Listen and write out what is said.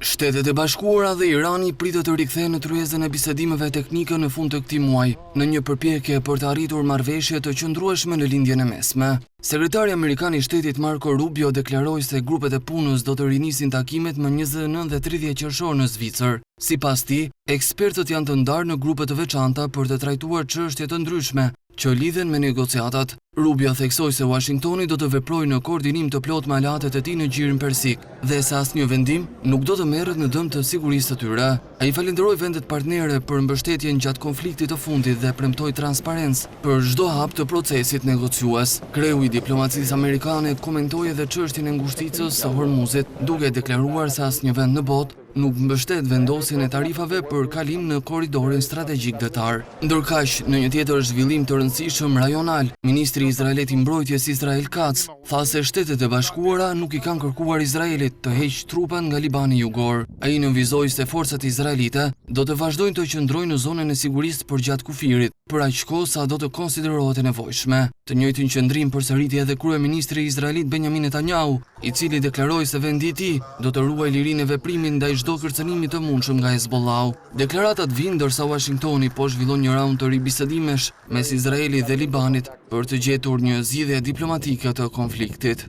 Shtetet e Bashkuara dhe Irani pritet të rikthehen në tryezën e bisedimeve teknike në fund të këtij muaji, në një përpjekje për të arritur marrëveshje të qëndrueshme në lindjen e mesme. Sekretari amerikan i shtetit Marco Rubio deklaroi se grupet e punës do të rinisin takimet më 29 dhe 30 qershor në Zvicër. Sipas tij, ekspertët janë të ndarë në grupe të veçanta për të trajtuar çështje të ndryshme që lidhen me negociatat. Rubio theksoi se Washingtoni do të veprojë në koordinim të plotë me aleatët e tij në gjirin persik dhe se asnjë vendim nuk do të merret në dëm të sigurisë së tyre. Ai falenderoi vendet partnere për mbështetjen gjatë konfliktit të fundit dhe premtoi transparencë për çdo hap të procesit negociues. Kreu i diplomacisë amerikane komentoi edhe çështjen e ngushticës së Hormuzit, duke deklaruar se asnjë vend në botë nuk mbështet vendosjen e tarifave për kalim në korridorin strategjik detar. Ndërkaq, në një tjetër zhvillim të rëndësishëm rajonal, ministri izraelit i mbrojtjes Israel Katz tha se Shtetet e Bashkuara nuk i kanë kërkuar Izraelit të heqë trupa nga Libani Jugor. Ai nënvizoi se forcat izraelite do të vazhdojnë të qëndrojnë në zonën e sigurisë përgjatë kufirit, për aq kohë sa do të konsiderohet e nevojshme. Të njëjtin qëndrim përsëriti edhe kryeministri izraelit Benjamin Netanyahu, i cili deklaroi se vendi i tij do të ruajë lirinë e veprimit ndaj çdo kërcënimi të mundshëm nga Hezbollahu. Deklaratat vinë ndërsa Washingtoni po zhvillon një raund të ribisedimesh mes Izraelit dhe Libanit për të gjetur një zgjidhje diplomatike të konfliktit.